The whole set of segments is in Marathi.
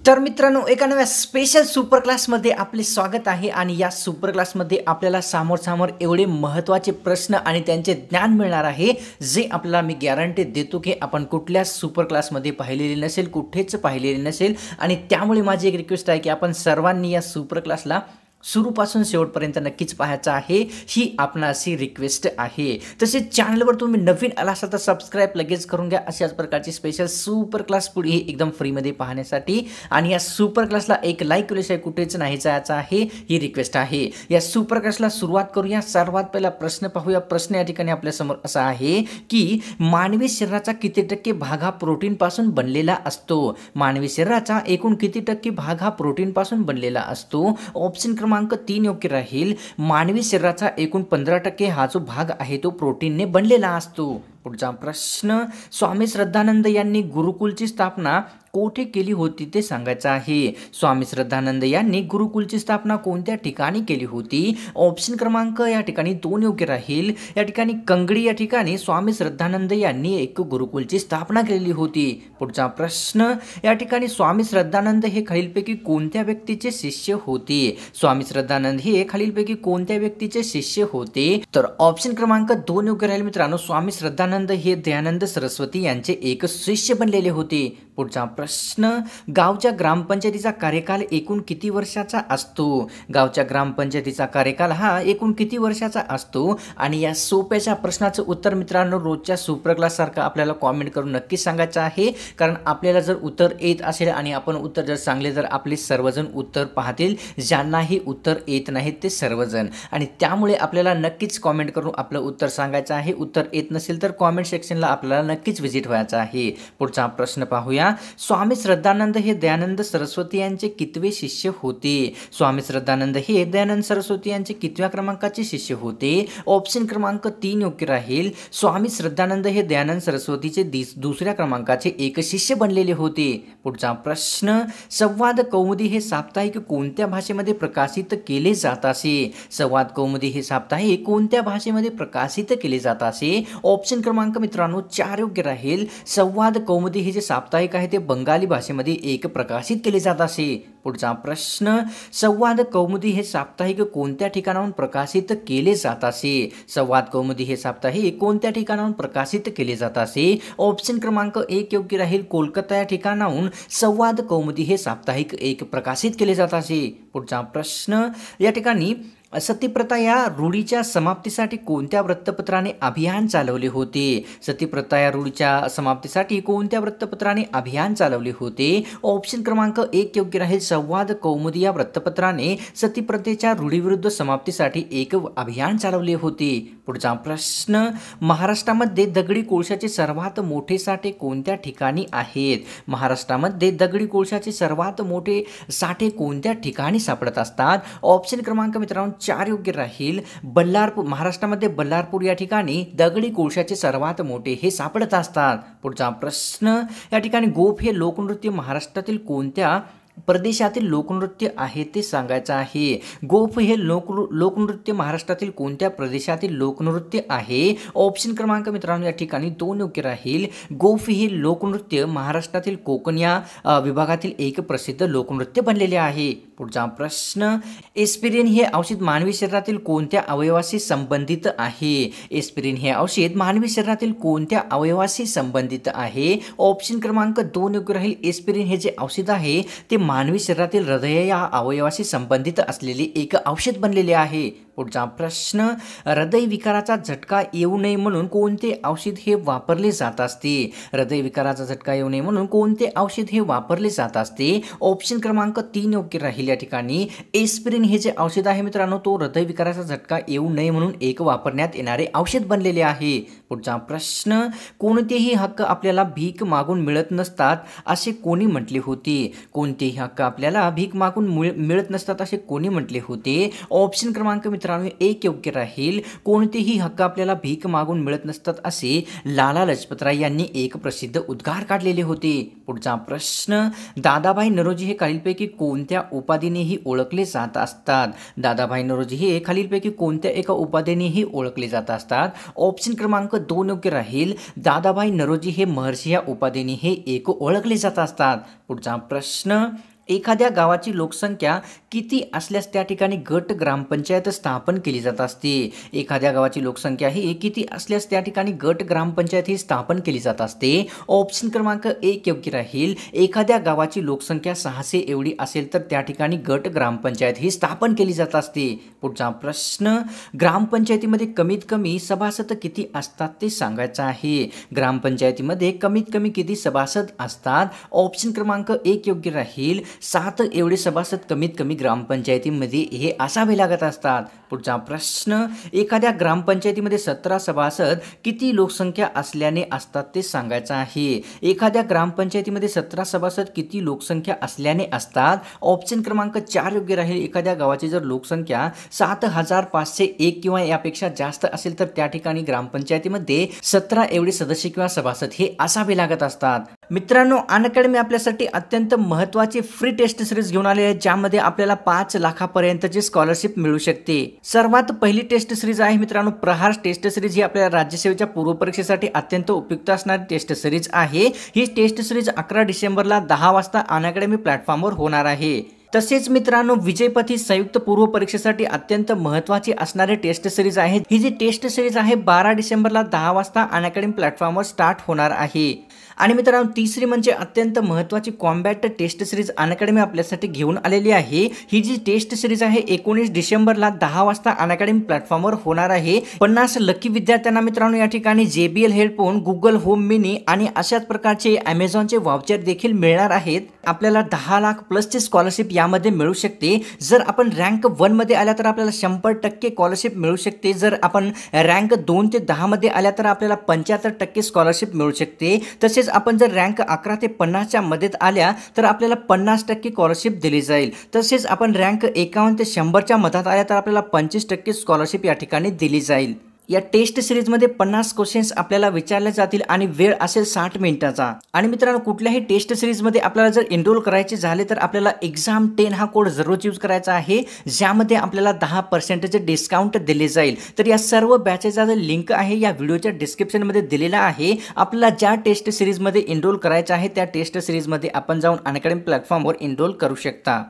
तर मित्रांनो, एका नव्या स्पेशल सुपर क्लासमध्ये आपले स्वागत आहे आणि या सुपर क्लासमध्ये आपल्याला समोर एवढे महत्त्वाचे प्रश्न आणि त्यांचे ज्ञान मिळणार आहे, जे आपल्याला मी गॅरंटी देतो की आपण कुठल्याच सुपर क्लासमध्ये पाहिलेले नसेल, कुठेच पाहिलेले नसेल. आणि त्यामुळे माझी एक रिक्वेस्ट आहे की आपण सर्वांनी या सुपर क्लासला सुरूपासून शेवटपर्यंत नक्कीच पाहायचं आहे, ही आपणासी रिक्वेस्ट आहे. तसेच चॅनलवर तुम्ही नवीन आला असाल तर सबस्क्राईब लगेच करून घ्या, अशाच प्रकारची स्पेशल सुपर क्लास पुढे एकदम फ्रीमध्ये पाहण्यासाठी. आणि या सुपर क्लासला एक लाईक केल्याशिवाय कुठेच नाही जायचं आहे, ही रिक्वेस्ट आहे. या सुपर क्लासला सुरुवात करूया. सर्वात पहिला प्रश्न पाहूया. प्रश्न या ठिकाणी आपल्यासमोर असा आहे की मानवी शरीराचा किती टक्के भाग हा प्रोटीनपासून बनलेला असतो? मानवी शरीराचा एकूण किती टक्के भाग हा प्रोटीनपासून बनलेला असतो? ऑप्शन क्रमांक 3 योग्य राहील. मानवी शरीराचा एकूण 15% हा जो भाग आहे तो प्रोटीनने बनलेला असतो. पुढचा प्रश्न, स्वामी श्रद्धानंद यांनी गुरुकुलची स्थापना कोठे केली होती ते सांगायचं आहे. स्वामी श्रद्धानंद यांनी गुरुकुलची स्थापना कोणत्या ठिकाणी केली होती? ऑप्शन क्रमांक या ठिकाणी 2 योग्य राहील. या ठिकाणी कंगडी या ठिकाणी स्वामी श्रद्धानंद यांनी एक गुरुकुलची स्थापना केलेली होती. पुढचा प्रश्न, या ठिकाणी स्वामी श्रद्धानंद हे खालीलपैकी कोणत्या व्यक्तीचे शिष्य होते? स्वामी श्रद्धानंद हे खालीलपैकी कोणत्या व्यक्तीचे शिष्य होते? तर ऑप्शन क्रमांक 2 योग्य राहील मित्रांनो. स्वामी श्रद्धानंद हे दयानंद सरस्वती यांचे एक शिष्य बनलेले होते. पुढचा प्रश्न, गावच्या ग्रामपंचायतीचा कार्यकाल एकूण किती वर्षाचा असतो? गावच्या ग्रामपंचायतीचा कार्यकाल हा एकूण किती वर्षाचा असतो? आणि या सोप्याच्या प्रश्नाचं उत्तर मित्रांनो रोजच्या सुपर क्लास सारखं आपल्याला कॉमेंट करून नक्कीच सांगायचं आहे, कारण आपल्याला जर उत्तर येत असेल आणि आपण उत्तर जर सांगले तर आपले सर्वजण उत्तर पाहतील, ज्यांनाही उत्तर येत नाहीत ते सर्वजण. आणि त्यामुळे आपल्याला नक्कीच कॉमेंट करून आपलं उत्तर सांगायचं आहे. उत्तर येत नसेल तर कॉमेंट सेक्शनला आपल्याला नक्कीच व्हिजिट व्हायचं आहे. पुढचा प्रश्न पाहूया. स्वामी श्रद्धानंद हे दयानंद सरस्वती यांचे कितवे शिष्य होते? स्वामी श्रद्धानंद हे दयानंद सरस्वती यांचे कितव्या क्रमांकाचे शिष्य होते? ऑप्शन क्रमांक 3 योग्य राहील. स्वामी श्रद्धानंद हे दयानंद सरस्वतीचे दुसऱ्या क्रमांकाचे एक शिष्य बनलेले होते. पुढचा प्रश्न, संवाद कौमुदी हे साप्ताहिक कोणत्या भाषेमध्ये प्रकाशित केले जात असे? संवाद कौमुदी हे साप्ताहिक कोणत्या भाषेमध्ये प्रकाशित केले जात असे? ऑप्शन क्रमांक मित्रांनो 4 योग्य राहील. संवाद कौमुदी हे जे साप्ताहिक आहे ते बंगाली भाषेमध्ये एक प्रकाशित केले जात असे. पुढचा प्रश्न, संवाद कौमुदी हे साप्ताहिक कोणत्या ठिकाणाहून प्रकाशित केले जात असे? संवाद कौमुदी हे साप्ताहिक कोणत्या ठिकाणाहून प्रकाशित केले जात असे? ऑप्शन क्रमांक 1 योग्य राहील. कोलकाता या ठिकाणाहून संवाद कौमुदी हे साप्ताहिक एक प्रकाशित केले जात असे. पुढचा प्रश्न, या ठिकाणी सतीप्रथा या रूढीच्या समाप्तीसाठी कोणत्या वृत्तपत्राने अभियान चालवले होते? सतीप्रथा या रूढीच्या समाप्तीसाठी कोणत्या वृत्तपत्राने अभियान चालवले होते? ऑप्शन क्रमांक 1 योग्य राहील. संवाद कौमुदी या वृत्तपत्राने सतीप्रथेच्या रूढीविरुद्ध समाप्तीसाठी एक अभियान चालवले होते. पुढचा प्रश्न, महाराष्ट्रामध्ये दगडी कोळशाचे सर्वात मोठे साठे कोणत्या ठिकाणी आहेत? महाराष्ट्रामध्ये दगडी कोळशाचे सर्वात मोठे साठे कोणत्या ठिकाणी सापडत असतात? ऑप्शन क्रमांक मित्रांनो 4 योग्य राहील. बल्लारपूर, महाराष्ट्रामध्ये बल्लारपूर या ठिकाणी दगडी कोळशाचे सर्वात मोठे हे सापडत असतात. पुढचा प्रश्न, या ठिकाणी गोफ हे लोकनृत्य महाराष्ट्रातील कोणत्या प्रदेशातील लोकनृत्य आहे ते सांगायचं आहे? गोफ हे लोकनृत्य महाराष्ट्रातील कोणत्या प्रदेशातील लोकनृत्य आहे? ऑप्शन क्रमांक मित्रांनो या ठिकाणी 2 योग्य राहील. गोफ हे लोकनृत्य महाराष्ट्रातील कोकण या विभागातील एक प्रसिद्ध लोकनृत्य बनलेले आहे. पुढचा प्रश्न, एस्पिरिन हे औषध मानवी शरीरातील कोणत्या अवयवाशी संबंधित आहे? एस्पिरिन हे औषध मानवी शरीरातील कोणत्या अवयवाशी संबंधित आहे? ऑप्शन क्रमांक 2 योग्य राहील. एस्पिरिन हे जे औषध आहे ते मानवी शरीरातील हृदय या अवयवाशी संबंधित असलेले एक औषध बनलेले आहे. पुढचा प्रश्न, हृदय विकाराचा झटका येऊ नये म्हणून कोणते औषध हे वापरले जात असते? हृदय विकाराचा झटका येऊ नये म्हणून कोणते औषध हे वापरले जात असते? ऑप्शन क्रमांक 3 योग्य राहील. या ठिकाणी एस्पिरिन हे जे औषध आहे मित्रांनो तो हृदय विकाराचा झटका येऊ नये म्हणून एक वापरण्यात येणारे औषध बनलेले आहे. पुढचा प्रश्न, कोणतेही हक्क आपल्याला भीक मागून मिळत नसतात असे कोणी म्हटले होते? कोणतेही हक्क आपल्याला भीक मागून मिळत नसतात असे कोणी म्हटले होते? ऑप्शन क्रमांक मित्रांनो 1 योग्य राहील. कोणतेही हक्क आपल्याला भीक मागून मिळत नसतात असे लाला लजपतराय यांनी एक प्रसिद्ध उद्गार काढलेले होते. पुढचा प्रश्न, दादाभाई नौरोजी हे खालीलपैकी कोणत्या उपाधीनेही ओळखले जात असतात? दादाभाई नौरोजी हे खालीलपैकी कोणत्या एका उपाधीनेही ओळखले जात असतात? ऑप्शन क्रमांक 2 योग्य राहील. दादाभाई नौरोजी हे महर्षी या उपाधीने हे एक ओळखले जात असतात. पुढचा प्रश्न, एखाद्या गावाची लोकसंख्या किती असल्यास त्या ठिकाणी गट ग्रामपंचायत स्थापन केली जात असते. एखाद्या गावाची लोकसंख्या ही किती असल्यास त्या ठिकाणी गट ग्रामपंचायत ही स्थापन केली जात असते. ऑप्शन क्रमांक 1 योग्य राहील. एखाद्या गावाची लोकसंख्या 600 एवढी असेल तर त्या ठिकाणी गट ग्रामपंचायत ही स्थापन केली जात असते. पुढचा प्रश्न, ग्रामपंचायतीमध्ये कमीत कमी सभासद किती असतात ते सांगायचं आहे. ग्रामपंचायतीमध्ये कमीत कमी किती सभासद असतात? ऑप्शन क्रमांक 1 योग्य राहील. 7 एवढे सभासद कमीत कमी ग्रामपंचायतीमध्ये हे असावे लागत असतात. पुढचा प्रश्न, एखाद्या ग्रामपंचायतीमध्ये 17 सभासद किती लोकसंख्या असल्याने असतात ते सांगायचं आहे. एखाद्या ग्रामपंचायतीमध्ये 17 सभासद किती लोकसंख्या असल्याने असतात? ऑप्शन क्रमांक 4 योग्य राहील. एखाद्या गावाची जर लोकसंख्या 7501 किंवा यापेक्षा जास्त असेल तर त्या ठिकाणी ग्रामपंचायतीमध्ये 17 एवढे सदस्य किंवा सभासद हे असावे लागत असतात. मित्रांनो, अनअकॅडमी आपल्यासाठी अत्यंत महत्त्वाची फ्री टेस्ट सिरीज घेऊन आली आहे, ज्यामध्ये आपल्याला 5 लाखापर्यंतची स्कॉलरशिप मिळू शकते. सर्वात पहिली टेस्ट सिरीज आहे मित्रांनो प्रहार टेस्ट सिरीज. ही आपल्याला राज्यसेवेच्या पूर्वपरीक्षेसाठी अत्यंत उपयुक्त असणारी टेस्ट सिरीज आहे. ही टेस्ट सिरीज 11 डिसेंबरला 10 वाजता अनअकॅडमी प्लॅटफॉर्मवर होणार आहे. तसेच मित्रांनो, विजयपथ ही संयुक्त पूर्व परीक्षेसाठी अत्यंत महत्त्वाची असणारी टेस्ट सिरीज आहे. ही जी टेस्ट सिरीज आहे 12 डिसेंबरला 10 वाजता अनअकॅडमी प्लॅटफॉर्मवर स्टार्ट होणार आहे. आणि मित्रांनो, तिसरी म्हणजे अत्यंत महत्त्वाची कॉम्बॅट टेस्ट सिरीज अनअकॅडमी आपल्यासाठी घेऊन आलेली आहे. ही जी टेस्ट सिरीज आहे 19 डिसेंबरला 10 वाजता अनअकॅडमी प्लॅटफॉर्मवर होणार आहे. 50 लकी विद्यार्थ्यांना मित्रांनो या ठिकाणी JBL headphone, Google home mini आणि अशाच प्रकारचे Amazonचे वाउचर देखील मिळणार आहेत. आपल्याला 10 लाख प्लसची स्कॉलरशिप यामध्ये मिळू शकते. जर आपण रँक 1 मध्ये आल्या तर आपल्याला 100% स्कॉलरशिप मिळू शकते. जर आपण रँक 2 ते 10 मध्ये आल्या तर आपल्याला 75% स्कॉलरशिप मिळू शकते. तसेच आपण जर रँक 11 ते 50च्या मध्ये आल्या तर आपल्याला 50% स्कॉलरशिप दिली जाईल. तसेच आपण रँक 51 ते 100च्या मधात आल्या तर आपल्याला 25% स्कॉलरशिप या ठिकाणी दिली जाईल. या टेस्ट सिरीजमध्ये 50 क्वेश्चन्स आपल्याला विचारले जातील आणि वेळ असेल 60 मिनिटाचा. आणि मित्रांनो, कुठल्याही टेस्ट सिरीजमध्ये आपल्याला जर एनरोल करायचे झाले तर आपल्याला exam10 हा कोड जरूर यूज करायचा आहे, ज्यामध्ये आपल्याला 10% डिस्काउंट दिले जाईल. तर या सर्व बॅचेसचा जो लिंक आहे या व्हिडिओच्या डिस्क्रिप्शनमध्ये दिलेला आहे. आपल्याला ज्या टेस्ट सिरीजमध्ये एनरोल करायचं आहे त्या टेस्ट सिरीजमध्ये आपण जाऊन अनअकॅडमी प्लॅटफॉर्मवर एनरोल करू शकता.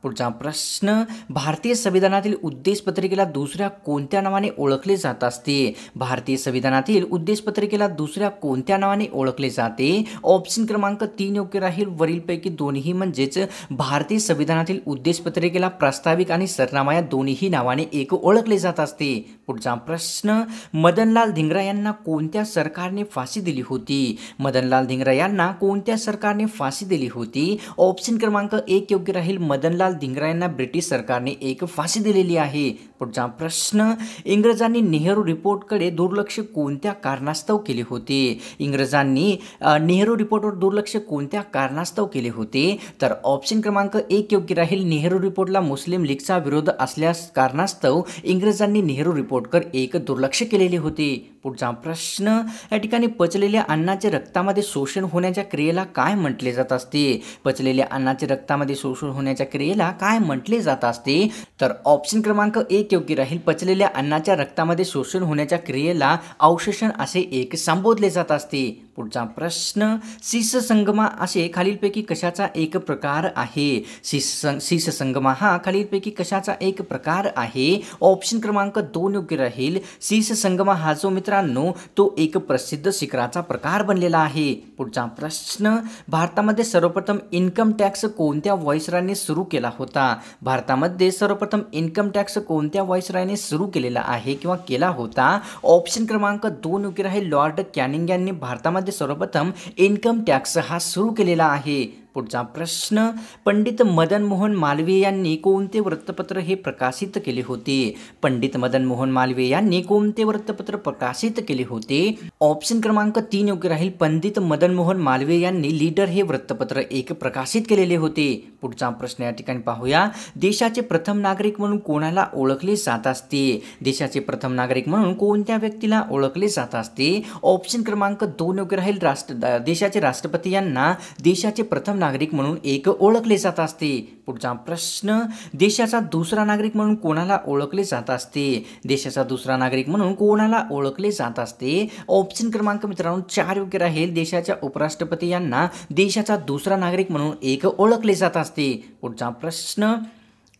पुढचा प्रश्न, भारतीय संविधानातील उद्देश पत्रिकेला दुसऱ्या कोणत्या नावाने ओळखले जात असते? भारतीय संविधानातील उद्देश पत्रिकेला दुसऱ्या कोणत्या नावाने ओळखले जाते? ऑप्शन क्रमांक 3 योग्य राहील. वरीलपैकी दोन्ही म्हणजेच भारतीय संविधानातील उद्देश पत्रिकेला प्रास्ताविक आणि सरनामा या दोन्ही नावाने एक ओळखले जात असते. पुढचा प्रश्न, मदनलाल धिंगरा यांना कोणत्या सरकारने फाशी दिली होती? मदनलाल धिंगरा यांना कोणत्या सरकारने फाशी दिली होती? ऑप्शन क्रमांक 1 योग्य राहील. मदनलाल धिंगरा यांना ब्रिटिश सरकारने एक फाशी दिलेली आहे. पुढचा प्रश्न, इंग्रजांनी नेहरू रिपोर्टकडे दुर्लक्ष कोणत्या कारणास्तव केले होते? इंग्रजांनी नेहरू रिपोर्टवर दुर्लक्ष कोणत्या कारणास्तव केले होते? तर ऑप्शन क्रमांक 1 योग्य राहील. नेहरू रिपोर्टला मुस्लिम लीगचा विरोध असल्यास कारणास्तव इंग्रजांनी नेहरू रिपोर्टवर एक दुर्लक्ष केलेले होते. पुढचा प्रश्न, या ठिकाणी पचलेल्या अन्नाचे रक्तामध्ये शोषण होण्याच्या क्रियेला काय म्हटले जात असते? पचलेल्या अन्नाचे रक्तामध्ये शोषण होण्याच्या क्रियेला काय म्हटले जात असते? तर ऑप्शन क्रमांक 1 योग्य राहील. पचलेल्या अन्नाच्या रक्तामध्ये शोषण होण्याच्या क्रियेला अवशोषण असे एक संबोधले जात असते. पुढचा प्रश्न, शिससंगमा असे खालीलपैकी कशाचा एक प्रकार आहे? शिससंगमा हा खालीलपैकी कशाचा एक प्रकार आहे? ऑप्शन क्रमांक 2 योग्य राहील. शिससंगमा हा जो मित्रांनो तो एक प्रसिद्ध शिखराचा प्रकार बनलेला आहे. पुढचा प्रश्न, भारतामध्ये सर्वप्रथम इन्कम टॅक्स कोणत्या व्हाईसरॉयने सुरू केला होता? भारतामध्ये सर्वप्रथम इन्कम टॅक्स कोणत्या व्हाईसरॉयने सुरू केलेला आहे किंवा केला होता? ऑप्शन क्रमांक 2 योग्य राहील. लॉर्ड कॅनिंग यांनी भारतामध्ये सर्वप्रथम इन्कम टॅक्स हा सुरू केलेला आहे. पुढचा प्रश्न, पंडित मदन मोहन मालवीय यांनी कोणते वृत्तपत्र हे प्रकाशित केले होते? पंडित मदन मोहन मालवीय यांनी कोणते वृत्तपत्र प्रकाशित केले होते? ऑप्शन क्रमांक 3 योग्य राहील. पंडित मदन मोहन मालवीय यांनी लीडर हे वृत्तपत्र एक प्रकाशित केलेले होते. पुढचा प्रश्न या ठिकाणी पाहूया. देशाचे प्रथम नागरिक म्हणून कोणाला ओळखले जात असते? देशाचे प्रथम नागरिक म्हणून कोणत्या व्यक्तीला ओळखले जात असते? ऑप्शन क्रमांक 2 योग्य राहील. देशाचे राष्ट्रपती यांना देशाचे प्रथम नागरिक म्हणून एक ओळखले जात असते. पुढचा प्रश्न. देशाचा दुसरा नागरिक म्हणून कोणाला ओळखले जात असते? देशाचा दुसरा नागरिक म्हणून कोणाला ओळखले जात असते? ऑप्शन क्रमांक मित्रांनो 4 योग्य राहील. देशाच्या उपराष्ट्रपती यांना देशाचा दुसरा नागरिक म्हणून एक ओळखले जात असते. पुढचा प्रश्न.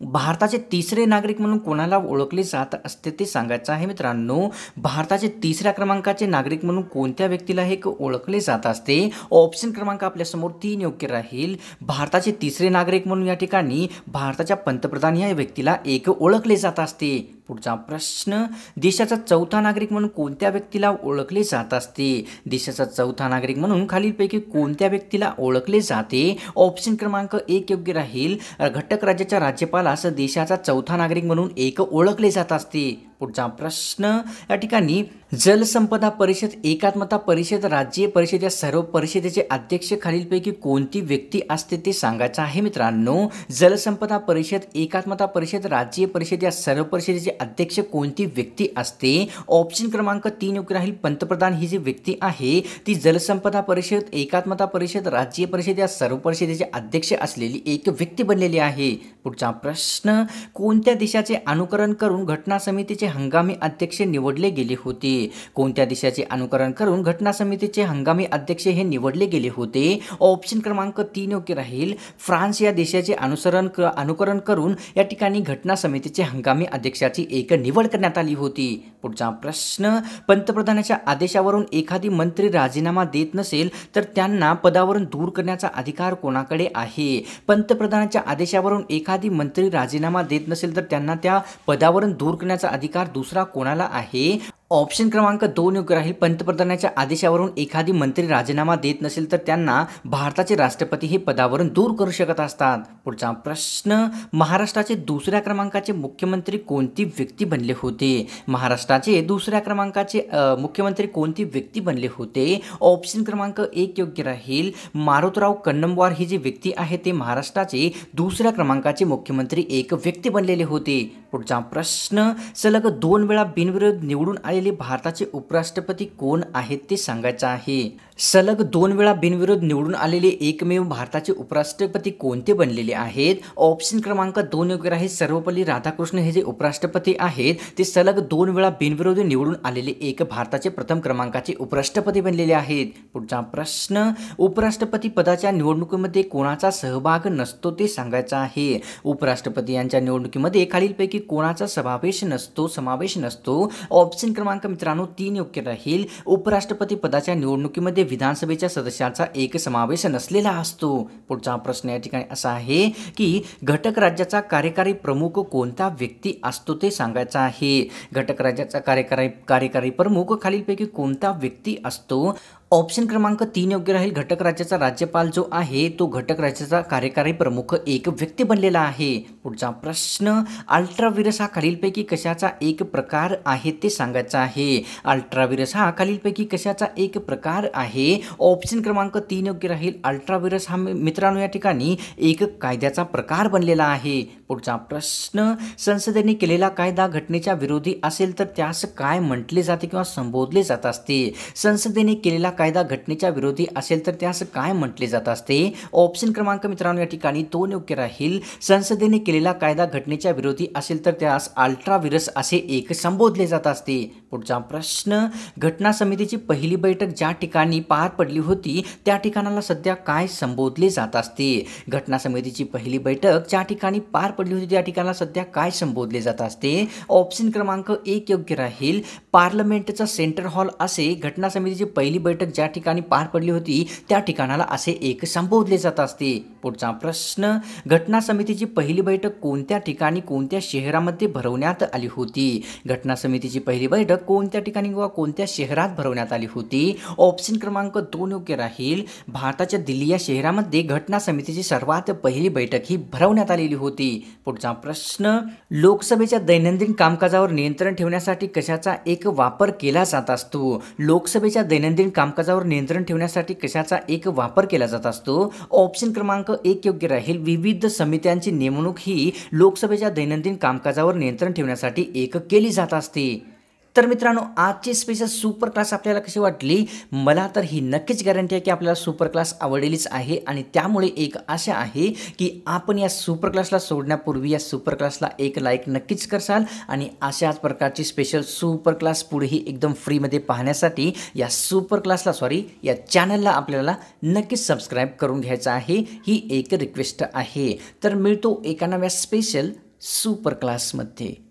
भारताचे तिसरे नागरिक म्हणून कोणाला ओळखले जात असते ते सांगायचं आहे मित्रांनो. भारताचे तिसऱ्या क्रमांकाचे नागरिक म्हणून कोणत्या व्यक्तीला हे ओळखले जात असते? ऑप्शन क्रमांक आपल्यासमोर 3 योग्य राहील. भारताचे तिसरे नागरिक म्हणून या ठिकाणी भारताच्या पंतप्रधान या व्यक्तीला एक ओळखले जात असते. पुढचा प्रश्न. देशाचा चौथा नागरिक म्हणून कोणत्या व्यक्तीला ओळखले जात असते? देशाचा चौथा नागरिक म्हणून खालीलपैकी कोणत्या व्यक्तीला ओळखले जाते? ऑप्शन क्रमांक 1 योग्य राहील. घटक राज्याच्या राज्यपालास देशाचा चौथा नागरिक म्हणून एक ओळखले जात असते. पुढचा प्रश्न. या ठिकाणी जलसंपदा परिषद, एकात्मता परिषद, राज्य परिषद या सर्व परिषदेचे अध्यक्ष खालीलपैकी कोणती व्यक्ती असते ते सांगायचं आहे मित्रांनो. जलसंपदा परिषद, एकात्मता परिषद, राज्य परिषद या सर्व परिषदेचे अध्यक्ष कोणती व्यक्ती असते? ऑप्शन क्रमांक 3 योग्य राहील. पंतप्रधान ही जी व्यक्ती आहे ती जलसंपदा परिषद, एकात्मता परिषद, राज्य परिषद या सर्व परिषदेचे अध्यक्ष असलेली एक व्यक्ती बनलेली आहे. पुढचा प्रश्न. कोणत्या देशाचे अनुकरण करून घटना समितीचे हंगामी अध्यक्ष निवडले गेले होते? कोणत्या देशाचे अनुकरण करून घटना समितीचे हंगामी अध्यक्ष हे निवडले गेले होते? ऑप्शन क्रमांक 3 योग्य राहील. फ्रान्स या देशाचे अनुकरण करून या ठिकाणी घटना समितीचे हंगामी अध्यक्षाची एक निवड करण्यात आली होती. पुढचा प्रश्न. पंतप्रधानाच्या आदेशावरून एखादी मंत्री राजीनामा देत नसेल तर त्यांना पदावरून दूर करण्याचा अधिकार कोणाकडे आहे? पंतप्रधानाच्या आदेशावरून एखादी मंत्री राजीनामा देत नसेल तर त्यांना त्या पदावरून दूर करण्याचा अधिकार दुसरा कोणाला आहे? ऑप्शन क्रमांक 2 योग्य राहील. पंतप्रधानाच्या आदेशावरून एखादी मंत्री राजीनामा देत नसेल तर त्यांना भारताचे राष्ट्रपती हे पदावरून दूर करू शकत असतात. पुढचा प्रश्न. महाराष्ट्राचे दुसऱ्या क्रमांकाचे मुख्यमंत्री कोणती व्यक्ती बनले होते? महाराष्ट्राचे दुसऱ्या क्रमांकाचे मुख्यमंत्री कोणती व्यक्ती बनले होते? ऑप्शन क्रमांक 1 योग्य राहील. मारुतराव कन्नमवार ही जी व्यक्ती आहे ते महाराष्ट्राचे दुसऱ्या क्रमांकाचे मुख्यमंत्री एक व्यक्ती बनलेले होते. पुढचा प्रश्न. सलग 2 वेळा बिनविरोध निवडून आलेले भारताचे उपराष्ट्रपती कोण आहेत ते सांगायचं आहे. सलग 2 वेळा बिनविरोध निवडून आलेले एकमेव भारताचे उपराष्ट्रपती कोणते बनलेले आहेत? ऑप्शन क्रमांक 2 योग्य राहील. सर्वपल्ली राधाकृष्ण हे जे उपराष्ट्रपती आहेत ते सलग 2 वेळा बिनविरोध निवडून आलेले एक भारताचे प्रथम क्रमांकाचे उपराष्ट्रपती बनलेले आहेत. पुढचा प्रश्न. उपराष्ट्रपती पदाच्या निवडणुकीमध्ये कोणाचा सहभाग नसतो ते सांगायचं आहे. उपराष्ट्रपती यांच्या निवडणुकीमध्ये खालीलपैकी कोणाचा समावेश नसतो? ऑप्शन क्रमांक मित्रांनो 3 योग्य राहील. उपराष्ट्रपती पदाच्या निवडणुकीमध्ये विधानसभेच्या सदस्याचा एक समावेश नसलेला असतो. पुढचा प्रश्न या ठिकाणी असा आहे की घटक राज्याचा कार्यकारी प्रमुख कोणता व्यक्ती असतो ते सांगायचं आहे. घटक राज्याचा कार्यकारी प्रमुख खालीलपैकी कोणता व्यक्ती असतो? ऑप्शन क्रमांक 3 योग्य राहील. घटक राज्याचा राज्यपाल जो आहे तो घटक राज्याचा कार्यकारी प्रमुख एक व्यक्ती बनलेला आहे. पुढचा प्रश्न. अल्ट्राव्हिरस हा खालीलपैकी कशाचा एक प्रकार आहे ते सांगायचं आहे. अल्ट्राव्हिरस हा खालीलपैकी कशाचा एक प्रकार आहे? ऑप्शन क्रमांक 3 योग्य राहील. अल्ट्राव्हिरस हा मित्रांनो या ठिकाणी एक कायद्याचा प्रकार बनलेला आहे. पुढचा प्रश्न. संसदेने केलेला कायदा घटनेच्या विरोधी असेल तर त्यास काय म्हटले जाते किंवा संबोधले जात असते? संसदेने केलेला कायदा घटनेच्या विरोधी असेल तर त्यास काय म्हटले जात असते? ऑप्शन क्रमांक मित्रांनो या ठिकाणी 2 योग्य राहील. संसदेने केलेला कायदा घटनेच्या विरोधी असेल तर त्यास अल्ट्राव्हिरस असे एक संबोधले जात असते. पुढचा प्रश्न. घटना समितीची पहिली बैठक ज्या ठिकाणी पार पडली होती त्या ठिकाणाला सध्या काय संबोधले जात असते? घटना समितीची पहिली बैठक ज्या ठिकाणी पार पडली होती त्या ठिकाणाला सध्या काय संबोधले जात असते? ऑप्शन क्रमांक 1 योग्य राहील. पार्लमेंटचा सेंटर हॉल असे घटना समितीची पहिली बैठक ज्या ठिकाणी पार पडली होती त्या ठिकाणाला असे एक संबोधले जात असते. पुढचा प्रश्न. घटना समितीची पहिली बैठक कोणत्या ठिकाणी कोणत्या शहरामध्ये भरवण्यात आली होती? घटना समितीची पहिली बैठक कोणत्या ठिकाणी व कोणत्या शहरात भरवण्यात आली होती? ऑप्शन क्रमांक 2 योग्य राहील. भारताच्या दिल्ली या शहरामध्ये घटना समितीची सर्वात पहिली बैठक ही भरवण्यात आलेली होती. पुढचा प्रश्न. लोकसभेच्या दैनंदिन कामकाजावर नियंत्रण ठेवण्यासाठी कशाचा एक वापर केला जात असतो? लोकसभेच्या दैनंदिन कामकाजावर नियंत्रण ठेवण्यासाठी कशाचा एक वापर केला जात असतो? ऑप्शन क्रमांक 1 योग्य राहील. विविध समित्यांची नेमणूक ही लोकसभेच्या दैनंदिन कामकाजावर नियंत्रण ठेवण्यासाठी एक केली जात असते. तर मित्रांनो, आजची स्पेशल सुपर क्लास आपल्याला कशी वाटली? मला तर ही नक्कीच गॅरंटी आहे की आपल्याला सुपर क्लास आवडलेलीच आहे आणि त्यामुळे एक आशा आहे की आपण या सुपर क्लासला सोडण्यापूर्वी या सुपर क्लासला एक लाईक नक्कीच करसाल आणि अशाच प्रकारची स्पेशल सुपर क्लास पुढेही एकदम फ्रीमध्ये पाहण्यासाठी या चॅनलला आपल्याला नक्कीच सबस्क्राईब करून घ्यायचं आहे. ही एक रिक्वेस्ट आहे. तर मिळतो एका नव्या स्पेशल सुपर क्लासमध्ये.